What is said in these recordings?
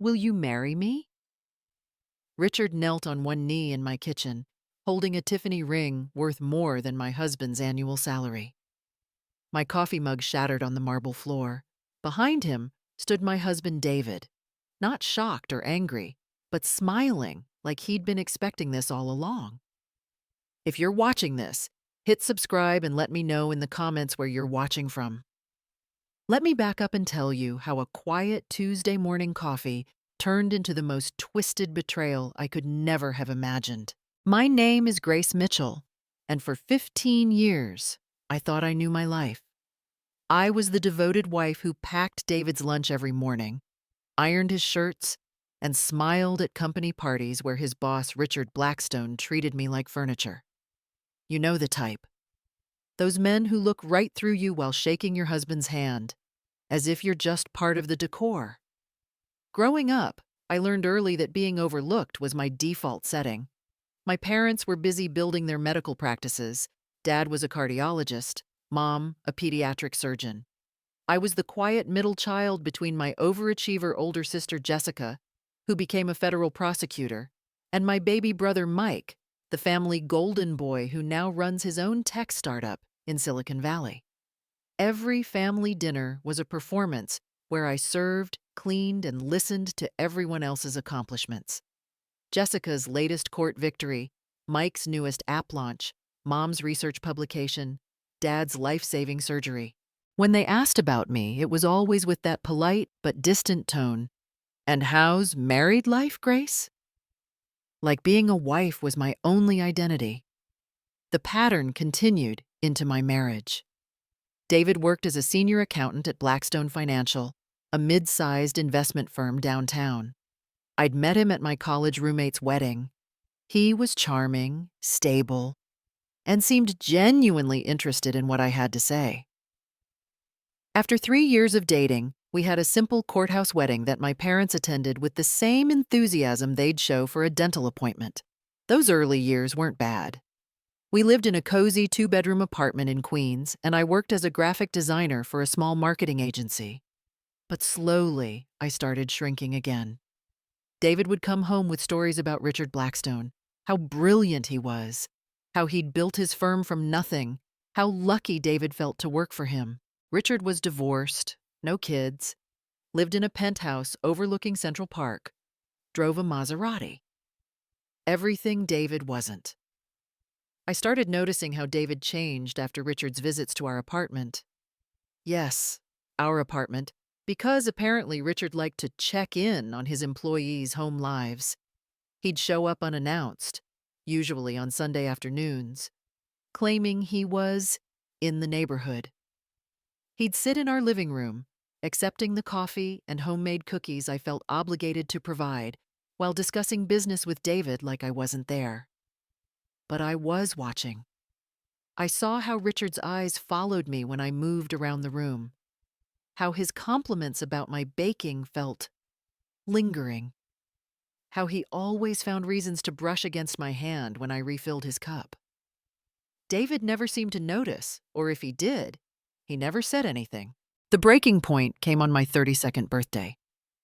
Will you marry me? Richard knelt on one knee in my kitchen, holding a Tiffany ring worth more than my husband's annual salary. My coffee mug shattered on the marble floor. Behind him stood my husband David, not shocked or angry, but smiling like he'd been expecting this all along. If you're watching this, hit subscribe and let me know in the comments where you're watching from. Let me back up and tell you how a quiet Tuesday morning coffee turned into the most twisted betrayal I could never have imagined. My name is Grace Mitchell, and for 15 years, I thought I knew my life. I was the devoted wife who packed David's lunch every morning, ironed his shirts, and smiled at company parties where his boss, Richard Blackstone, treated me like furniture. You know the type. Those men who look right through you while shaking your husband's hand, as if you're just part of the decor. Growing up, I learned early that being overlooked was my default setting. My parents were busy building their medical practices. Dad was a cardiologist, Mom, a pediatric surgeon. I was the quiet middle child between my overachiever older sister Jessica, who became a federal prosecutor, and my baby brother Mike, the family golden boy who now runs his own tech startup in Silicon Valley. Every family dinner was a performance where I served, cleaned, and listened to everyone else's accomplishments. Jessica's latest court victory, Mike's newest app launch, Mom's research publication, Dad's life-saving surgery. When they asked about me, it was always with that polite but distant tone. And how's married life, Grace? Like being a wife was my only identity. The pattern continued into my marriage. David worked as a senior accountant at Blackstone Financial, a mid-sized investment firm downtown. I'd met him at my college roommate's wedding. He was charming, stable, and seemed genuinely interested in what I had to say. After 3 years of dating, we had a simple courthouse wedding that my parents attended with the same enthusiasm they'd show for a dental appointment. Those early years weren't bad. We lived in a cozy 2-bedroom apartment in Queens, and I worked as a graphic designer for a small marketing agency. But slowly, I started shrinking again. David would come home with stories about Richard Blackstone, how brilliant he was, how he'd built his firm from nothing, how lucky David felt to work for him. Richard was divorced, no kids, lived in a penthouse overlooking Central Park, drove a Maserati. Everything David wasn't. I started noticing how David changed after Richard's visits to our apartment. Yes, our apartment, because apparently Richard liked to check in on his employees' home lives. He'd show up unannounced, usually on Sunday afternoons, claiming he was in the neighborhood. He'd sit in our living room, accepting the coffee and homemade cookies I felt obligated to provide, while discussing business with David like I wasn't there. But I was watching. I saw how Richard's eyes followed me when I moved around the room, how his compliments about my baking felt lingering, how he always found reasons to brush against my hand when I refilled his cup. David never seemed to notice, or if he did, he never said anything. The breaking point came on my 32nd birthday.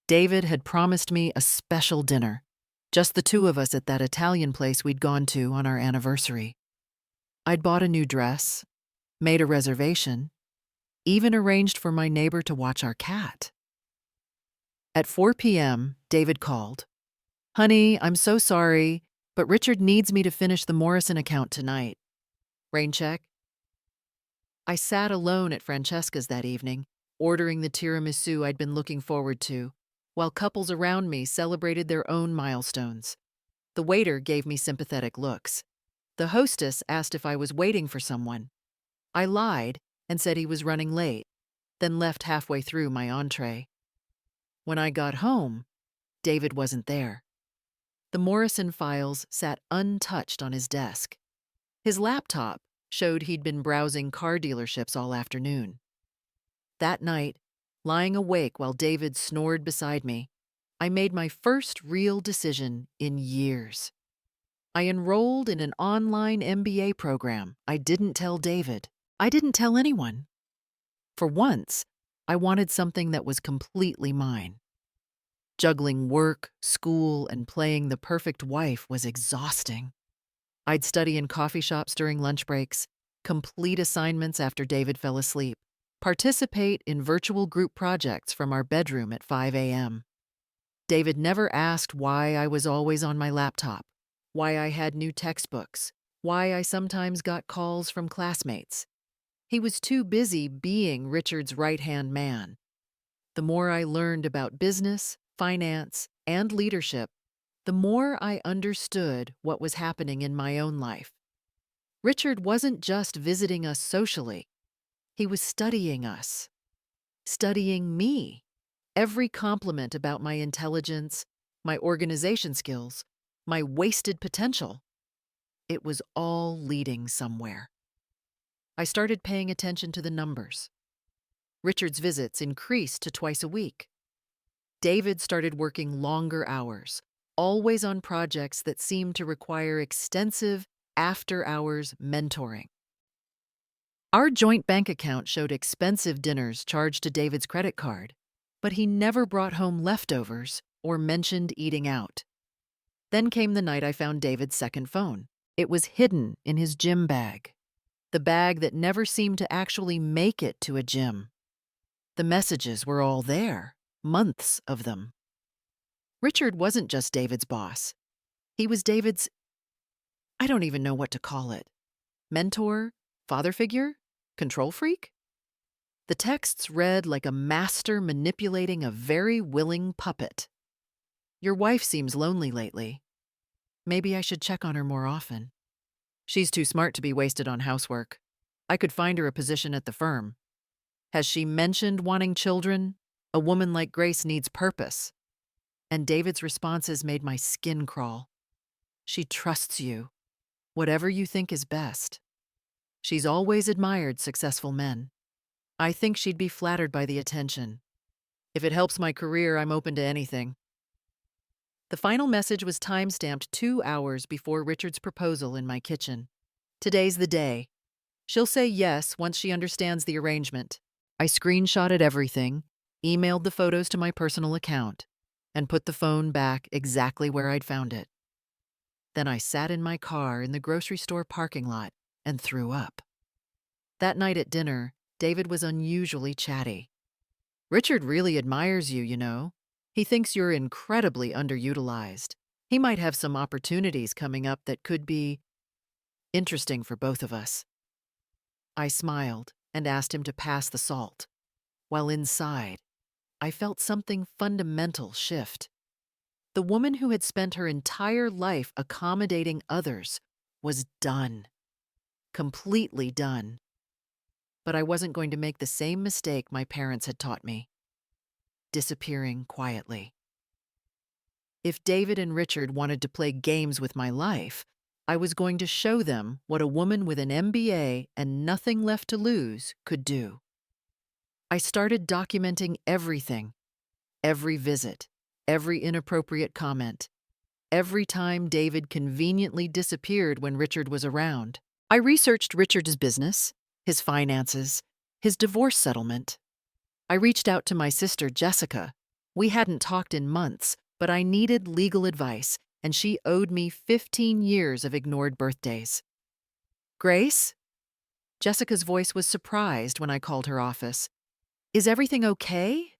David had promised me a special dinner, just the two of us at that Italian place we'd gone to on our anniversary. I'd bought a new dress, made a reservation, even arranged for my neighbor to watch our cat. At 4 p.m., David called. "Honey, I'm so sorry, but Richard needs me to finish the Morrison account tonight. Rain check?" I sat alone at Francesca's that evening, ordering the tiramisu I'd been looking forward to, while couples around me celebrated their own milestones. The waiter gave me sympathetic looks. The hostess asked if I was waiting for someone. I lied and said he was running late, then left halfway through my entree. When I got home, David wasn't there. The Morrison files sat untouched on his desk. His laptop showed he'd been browsing car dealerships all afternoon. That night, lying awake while David snored beside me, I made my first real decision in years. I enrolled in an online MBA program. I didn't tell David. I didn't tell anyone. For once, I wanted something that was completely mine. Juggling work, school, and playing the perfect wife was exhausting. I'd study in coffee shops during lunch breaks, complete assignments after David fell asleep, participate in virtual group projects from our bedroom at 5 a.m. David never asked why I was always on my laptop, why I had new textbooks, why I sometimes got calls from classmates. He was too busy being Richard's right-hand man. The more I learned about business, finance, and leadership, the more I understood what was happening in my own life. Richard wasn't just visiting us socially, he was studying us, studying me. Every compliment about my intelligence, my organization skills, my wasted potential, it was all leading somewhere. I started paying attention to the numbers. Richard's visits increased to twice a week. David started working longer hours, always on projects that seemed to require extensive after-hours mentoring. Our joint bank account showed expensive dinners charged to David's credit card, but he never brought home leftovers or mentioned eating out. Then came the night I found David's second phone. It was hidden in his gym bag, the bag that never seemed to actually make it to a gym. The messages were all there, months of them. Richard wasn't just David's boss. He was David's, I don't even know what to call it, mentor, father figure, control freak? The texts read like a master manipulating a very willing puppet. Your wife seems lonely lately. Maybe I should check on her more often. She's too smart to be wasted on housework. I could find her a position at the firm. Has she mentioned wanting children? A woman like Grace needs purpose. And David's responses made my skin crawl. She trusts you. Whatever you think is best. She's always admired successful men. I think she'd be flattered by the attention. If it helps my career, I'm open to anything. The final message was time-stamped 2 hours before Richard's proposal in my kitchen. Today's the day. She'll say yes once she understands the arrangement. I screenshotted everything, emailed the photos to my personal account, and put the phone back exactly where I'd found it. Then I sat in my car in the grocery store parking lot and threw up. That night at dinner, David was unusually chatty. Richard really admires you, you know. He thinks you're incredibly underutilized. He might have some opportunities coming up that could be interesting for both of us. I smiled and asked him to pass the salt, while inside, I felt something fundamental shift. The woman who had spent her entire life accommodating others was done. Completely done. But I wasn't going to make the same mistake my parents had taught me. Disappearing quietly. If David and Richard wanted to play games with my life, I was going to show them what a woman with an MBA and nothing left to lose could do. I started documenting everything, every visit, every inappropriate comment, every time David conveniently disappeared when Richard was around. I researched Richard's business, his finances, his divorce settlement. I reached out to my sister, Jessica. We hadn't talked in months, but I needed legal advice, and she owed me 15 years of ignored birthdays. Grace? Jessica's voice was surprised when I called her office. Is everything okay?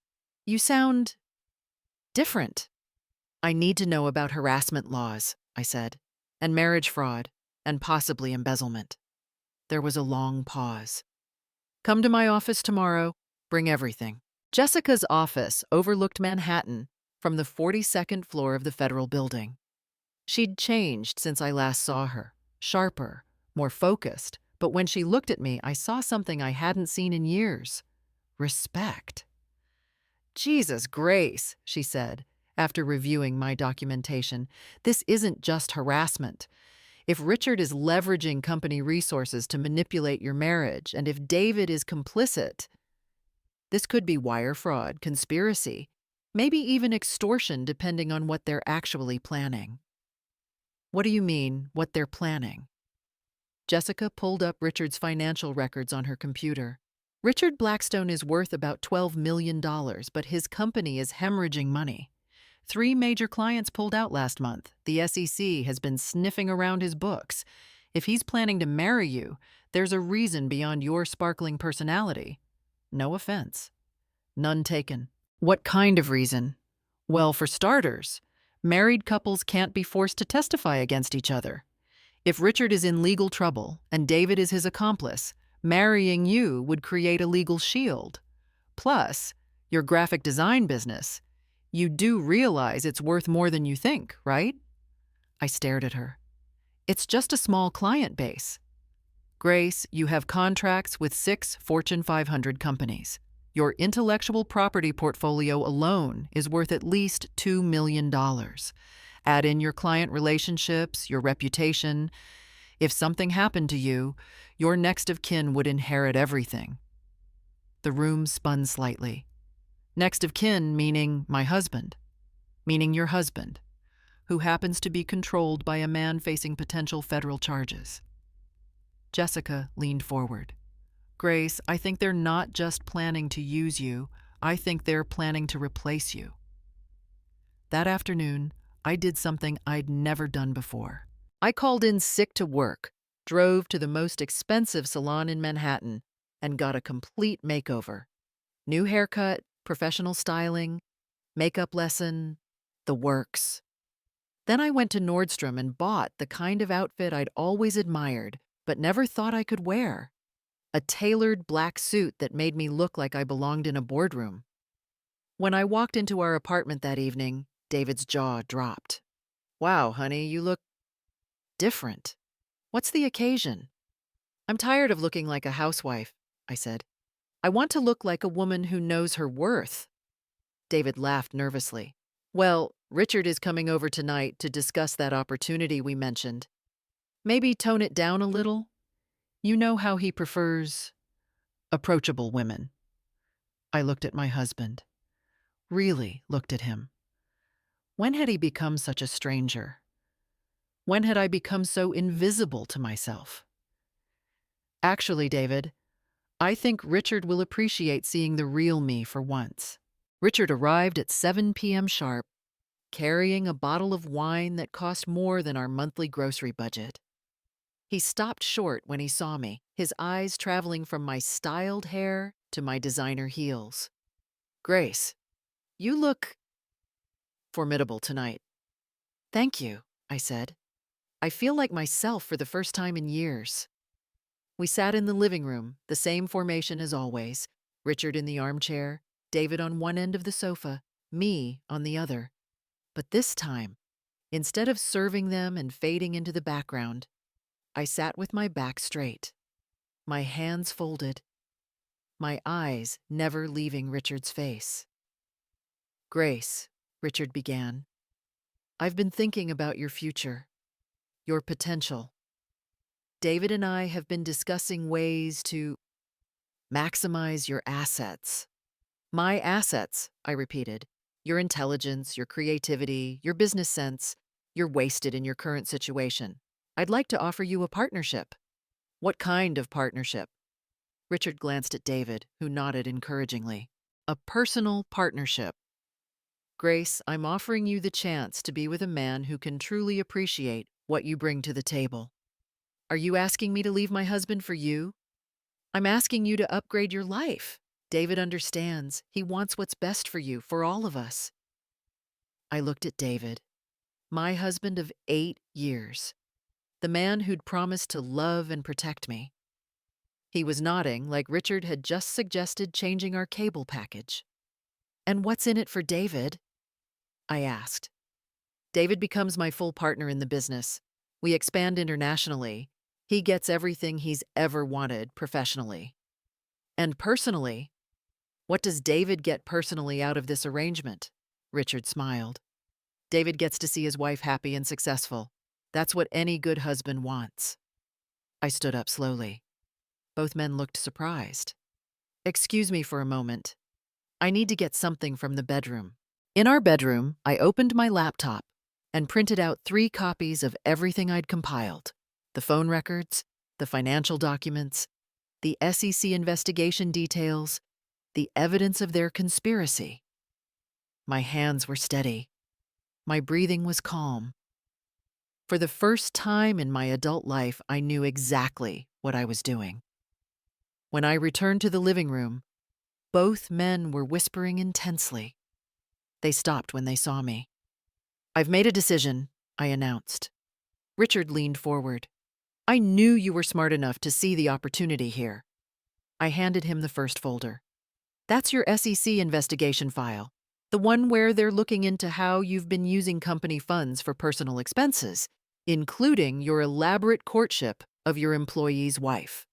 You sound different. I need to know about harassment laws, I said, and marriage fraud, and possibly embezzlement. There was a long pause. Come to my office tomorrow. Bring everything. Jessica's office overlooked Manhattan from the 42nd floor of the Federal Building. She'd changed since I last saw her, sharper, more focused, but when she looked at me, I saw something I hadn't seen in years. Respect. Jesus, Grace, she said, after reviewing my documentation. This isn't just harassment. If Richard is leveraging company resources to manipulate your marriage, and if David is complicit, this could be wire fraud, conspiracy, maybe even extortion depending on what they're actually planning. What do you mean, what they're planning? Jessica pulled up Richard's financial records on her computer. Richard Blackstone is worth about $12 million, but his company is hemorrhaging money. 3 major clients pulled out last month. The SEC has been sniffing around his books. If he's planning to marry you, there's a reason beyond your sparkling personality. No offense. None taken. What kind of reason? Well, for starters, married couples can't be forced to testify against each other. If Richard is in legal trouble and David is his accomplice, marrying you would create a legal shield. Plus, your graphic design business. You do realize it's worth more than you think, right? I stared at her. It's just a small client base. Grace, you have contracts with 6 Fortune 500 companies. Your intellectual property portfolio alone is worth at least $2 million. Add in your client relationships, your reputation. If something happened to you, your next of kin would inherit everything. The room spun slightly. Next of kin meaning my husband, meaning your husband, who happens to be controlled by a man facing potential federal charges. Jessica leaned forward. Grace, I think they're not just planning to use you. I think they're planning to replace you. That afternoon, I did something I'd never done before. I called in sick to work, drove to the most expensive salon in Manhattan, and got a complete makeover. New haircut, professional styling, makeup lesson, the works. Then I went to Nordstrom and bought the kind of outfit I'd always admired, but never thought I could wear. A tailored black suit that made me look like I belonged in a boardroom. When I walked into our apartment that evening, David's jaw dropped. Wow, honey, you look different. What's the occasion? I'm tired of looking like a housewife, I said. I want to look like a woman who knows her worth. David laughed nervously. Well, Richard is coming over tonight to discuss that opportunity we mentioned. Maybe tone it down a little? You know how he prefers approachable women. I looked at my husband. Really looked at him. When had he become such a stranger? When had I become so invisible to myself? Actually, David, I think Richard will appreciate seeing the real me for once. Richard arrived at 7 p.m. sharp, carrying a bottle of wine that cost more than our monthly grocery budget. He stopped short when he saw me, his eyes traveling from my styled hair to my designer heels. Grace, you look formidable tonight. Thank you, I said. I feel like myself for the first time in years. We sat in the living room, the same formation as always, Richard in the armchair, David on one end of the sofa, me on the other. But this time, instead of serving them and fading into the background, I sat with my back straight, my hands folded, my eyes never leaving Richard's face. Grace, Richard began, I've been thinking about your future, your potential. David and I have been discussing ways to maximize your assets. My assets, I repeated. Your intelligence, your creativity, your business sense. You're wasted in your current situation. I'd like to offer you a partnership. What kind of partnership? Richard glanced at David, who nodded encouragingly. A personal partnership. Grace, I'm offering you the chance to be with a man who can truly appreciate what you bring to the table. Are you asking me to leave my husband for you? I'm asking you to upgrade your life. David understands. He wants what's best for you, for all of us. I looked at David, my husband of 8 years, the man who'd promised to love and protect me. He was nodding like Richard had just suggested changing our cable package. And what's in it for David? I asked. David becomes my full partner in the business. We expand internationally. He gets everything he's ever wanted professionally. And personally, what does David get personally out of this arrangement? Richard smiled. David gets to see his wife happy and successful. That's what any good husband wants. I stood up slowly. Both men looked surprised. Excuse me for a moment. I need to get something from the bedroom. In our bedroom, I opened my laptop and printed out 3 copies of everything I'd compiled. The phone records, the financial documents, the SEC investigation details, the evidence of their conspiracy. My hands were steady. My breathing was calm. For the first time in my adult life, I knew exactly what I was doing. When I returned to the living room, both men were whispering intensely. They stopped when they saw me. "I've made a decision," I announced. Richard leaned forward. "I knew you were smart enough to see the opportunity here." I handed him the first folder. "That's your SEC investigation file, the one where they're looking into how you've been using company funds for personal expenses, including your elaborate courtship of your employee's wife."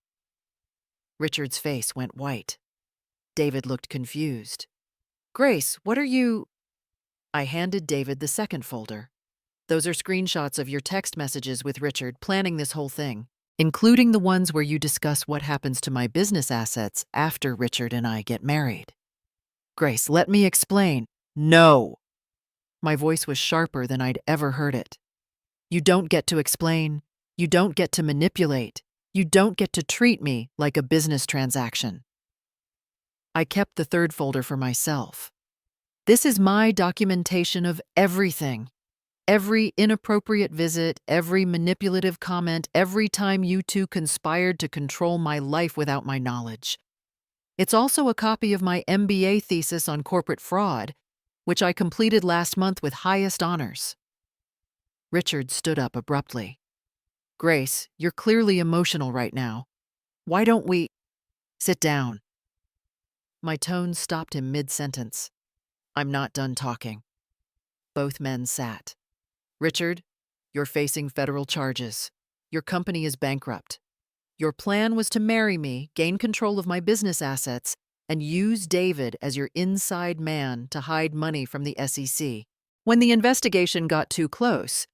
Richard's face went white. David looked confused. "Grace, what are you—" I handed David the second folder. "Those are screenshots of your text messages with Richard planning this whole thing, including the ones where you discuss what happens to my business assets after Richard and I get married." "Grace, let me explain." "No!" My voice was sharper than I'd ever heard it. "You don't get to explain. You don't get to manipulate. You don't get to treat me like a business transaction." I kept the third folder for myself. "This is my documentation of everything. Every inappropriate visit, every manipulative comment, every time you two conspired to control my life without my knowledge. It's also a copy of my MBA thesis on corporate fraud, which I completed last month with highest honors." Richard stood up abruptly. "Grace, you're clearly emotional right now. Why don't we—" "Sit down." My tone stopped him mid-sentence. "I'm not done talking." Both men sat. "Richard, you're facing federal charges. Your company is bankrupt. Your plan was to marry me, gain control of my business assets, and use David as your inside man to hide money from the SEC. When the investigation got too close,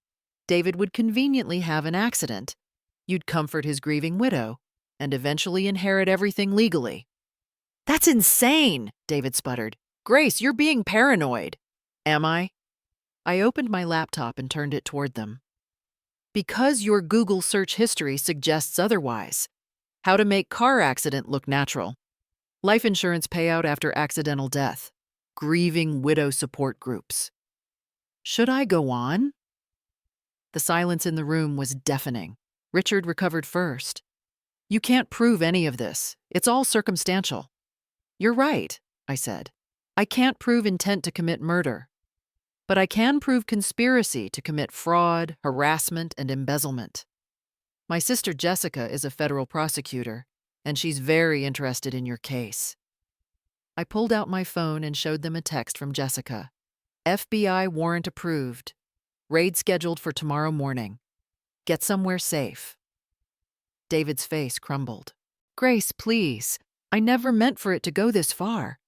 David would conveniently have an accident. You'd comfort his grieving widow and eventually inherit everything legally." "That's insane," David sputtered. "Grace, you're being paranoid." "Am I?" I opened my laptop and turned it toward them. "Because your Google search history suggests otherwise. How to make car accident look natural. Life insurance payout after accidental death. Grieving widow support groups." Should I go on? The silence in the room was deafening. Richard recovered first. "You can't prove any of this. It's all circumstantial." "You're right," I said. "I can't prove intent to commit murder. But I can prove conspiracy to commit fraud, harassment, and embezzlement. My sister Jessica is a federal prosecutor, and she's very interested in your case." I pulled out my phone and showed them a text from Jessica. "FBI warrant approved. Raid scheduled for tomorrow morning. Get somewhere safe." David's face crumbled. "Grace, please. I never meant for it to go this far.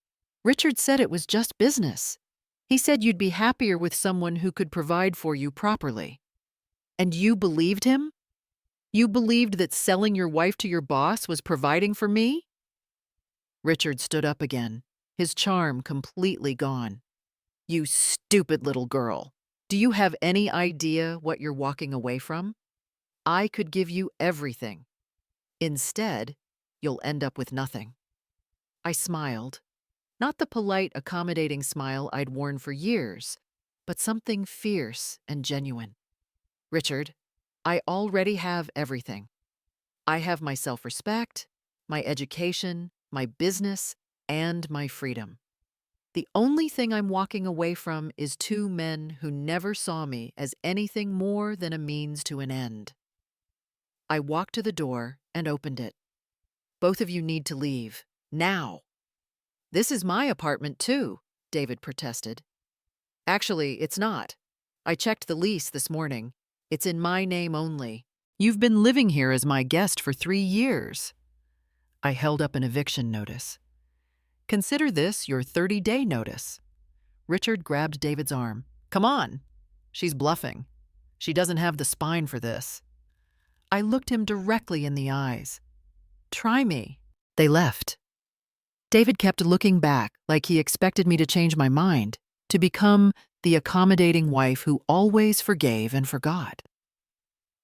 Richard said it was just business. He said you'd be happier with someone who could provide for you properly. And you believed him? You believed that selling your wife to your boss was providing for me?" Richard stood up again, his charm completely gone. "You stupid little girl. Do you have any idea what you're walking away from? I could give you everything. Instead, you'll end up with nothing." I smiled. Not the polite, accommodating smile I'd worn for years, but something fierce and genuine. "Richard, I already have everything. I have my self-respect, my education, my business, and my freedom. The only thing I'm walking away from is two men who never saw me as anything more than a means to an end." I walked to the door and opened it. "Both of you need to leave. Now." "This is my apartment, too," David protested. "Actually, it's not. I checked the lease this morning. It's in my name only. You've been living here as my guest for 3 years." I held up an eviction notice. "Consider this your 30-day notice." Richard grabbed David's arm. "Come on." "She's bluffing. She doesn't have the spine for this." I looked him directly in the eyes. "Try me." They left. David kept looking back like he expected me to change my mind, to become the accommodating wife who always forgave and forgot.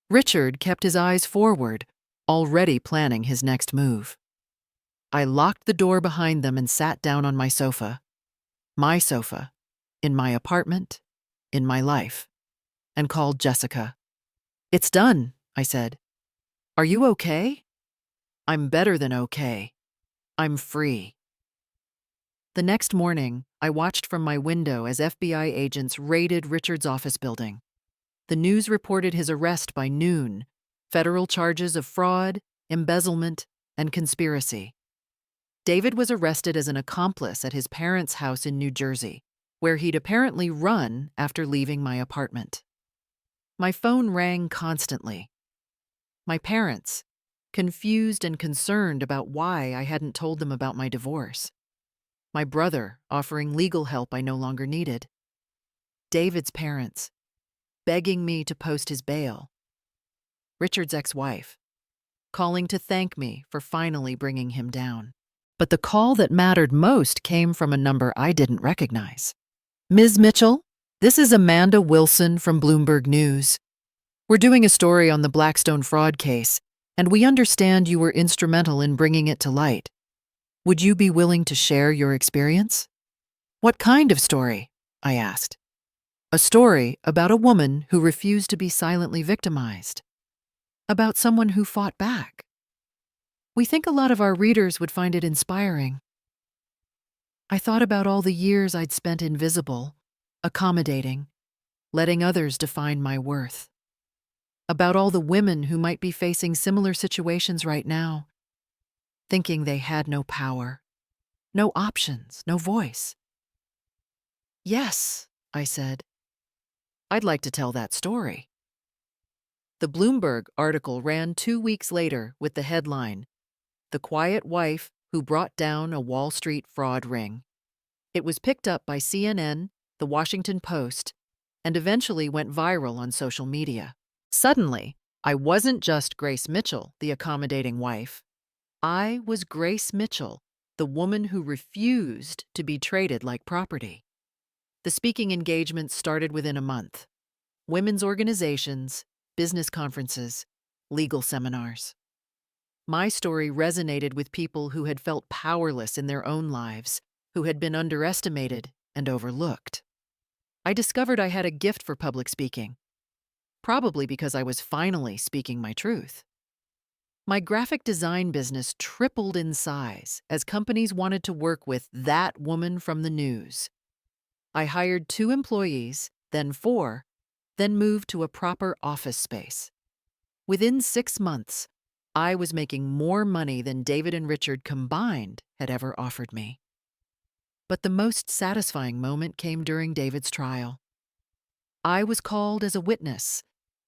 Richard kept his eyes forward, already planning his next move. I locked the door behind them and sat down on my sofa, in my apartment, in my life and called Jessica. "It's done," I said. "Are you okay?" "I'm better than okay. I'm free." The next morning, I watched from my window as FBI agents raided Richard's office building. The news reported his arrest by noon, federal charges of fraud, embezzlement, and conspiracy. David was arrested as an accomplice at his parents' house in New Jersey, where he'd apparently run after leaving my apartment. My phone rang constantly. My parents, confused and concerned about why I hadn't told them about my divorce. My brother, offering legal help I no longer needed. David's parents, begging me to post his bail. Richard's ex-wife, calling to thank me for finally bringing him down. But the call that mattered most came from a number I didn't recognize. "Ms. Mitchell, this is Amanda Wilson from Bloomberg News. We're doing a story on the Blackstone fraud case, and we understand you were instrumental in bringing it to light. Would you be willing to share your experience?" "What kind of story?" I asked. "A story about a woman who refused to be silently victimized. About someone who fought back. We think a lot of our readers would find it inspiring." I thought about all the years I'd spent invisible, accommodating, letting others define my worth. About all the women who might be facing similar situations right now, thinking they had no power, no options, no voice. "Yes," I said. "I'd like to tell that story." The Bloomberg article ran 2 weeks later with the headline, "The Quiet Wife Who Brought Down a Wall Street Fraud Ring." It was picked up by CNN, The Washington Post, and eventually went viral on social media. Suddenly, I wasn't just Grace Mitchell, the accommodating wife. I was Grace Mitchell, the woman who refused to be traded like property. The speaking engagements started within a month. Women's organizations, business conferences, legal seminars. My story resonated with people who had felt powerless in their own lives, who had been underestimated and overlooked. I discovered I had a gift for public speaking, probably because I was finally speaking my truth. My graphic design business tripled in size as companies wanted to work with that woman from the news. I hired 2 employees, then 4, then moved to a proper office space. Within 6 months, I was making more money than David and Richard combined had ever offered me. But the most satisfying moment came during David's trial. I was called as a witness,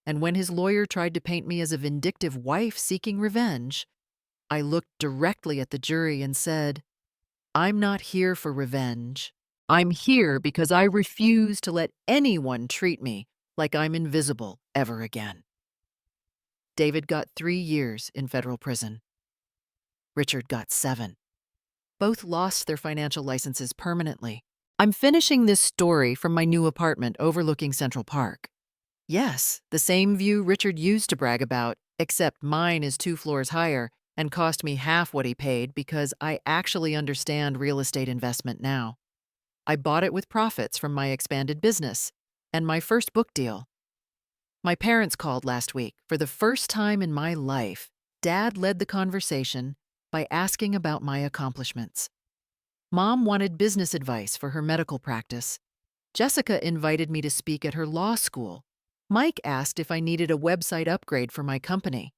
and when his lawyer tried to paint me as a vindictive wife seeking revenge, I looked directly at the jury and said, "I'm not here for revenge. I'm here because I refuse to let anyone treat me like I'm invisible ever again." David got 3 years in federal prison. Richard got 7. Both lost their financial licenses permanently. I'm finishing this story from my new apartment overlooking Central Park. Yes, the same view Richard used to brag about, except mine is 2 floors higher and cost me half what he paid because I actually understand real estate investment now. I bought it with profits from my expanded business and my first book deal. My parents called last week. For the first time in my life, Dad led the conversation by asking about my accomplishments. Mom wanted business advice for her medical practice. Jessica invited me to speak at her law school. Mike asked if I needed a website upgrade for my company.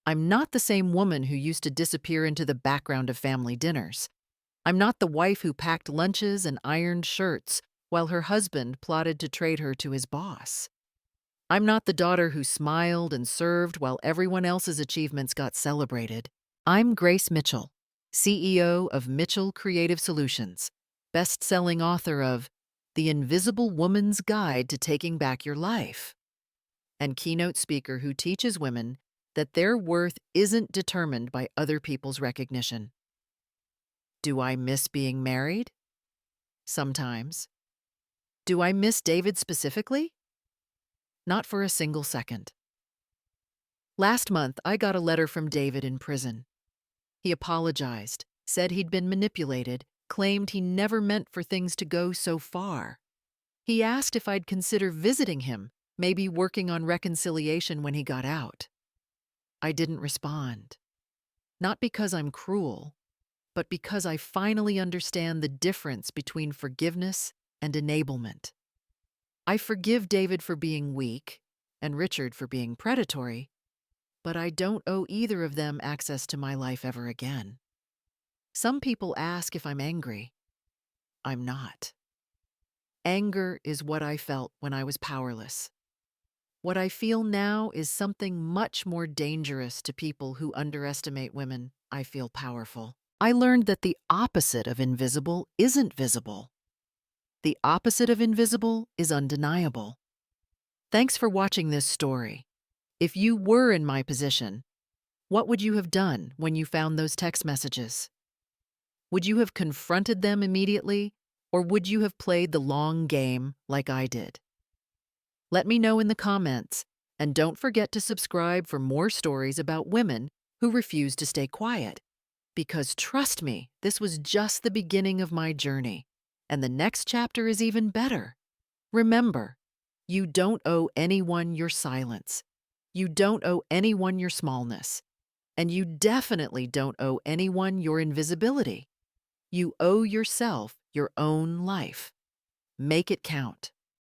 I'm not the same woman who used to disappear into the background of family dinners. I'm not the wife who packed lunches and ironed shirts while her husband plotted to trade her to his boss. I'm not the daughter who smiled and served while everyone else's achievements got celebrated. I'm Grace Mitchell, CEO of Mitchell Creative Solutions, best-selling author of The Invisible Woman's Guide to Taking Back Your Life, and keynote speaker who teaches women that their worth isn't determined by other people's recognition. Do I miss being married? Sometimes. Do I miss David specifically? Not for a single second. Last month, I got a letter from David in prison. He apologized, said he'd been manipulated, claimed he never meant for things to go so far. He asked if I'd consider visiting him, maybe working on reconciliation when he got out. I didn't respond. Not because I'm cruel, but because I finally understand the difference between forgiveness and enablement. I forgive David for being weak and Richard for being predatory, but I don't owe either of them access to my life ever again. Some people ask if I'm angry. I'm not. Anger is what I felt when I was powerless. What I feel now is something much more dangerous to people who underestimate women. I feel powerful. I learned that the opposite of invisible isn't visible. The opposite of invisible is undeniable. Thanks for watching this story. If you were in my position, what would you have done when you found those text messages? Would you have confronted them immediately, or would you have played the long game like I did? Let me know in the comments, and don't forget to subscribe for more stories about women who refuse to stay quiet. Because trust me, this was just the beginning of my journey, and the next chapter is even better. Remember, you don't owe anyone your silence. You don't owe anyone your smallness. And you definitely don't owe anyone your invisibility. You owe yourself your own life. Make it count.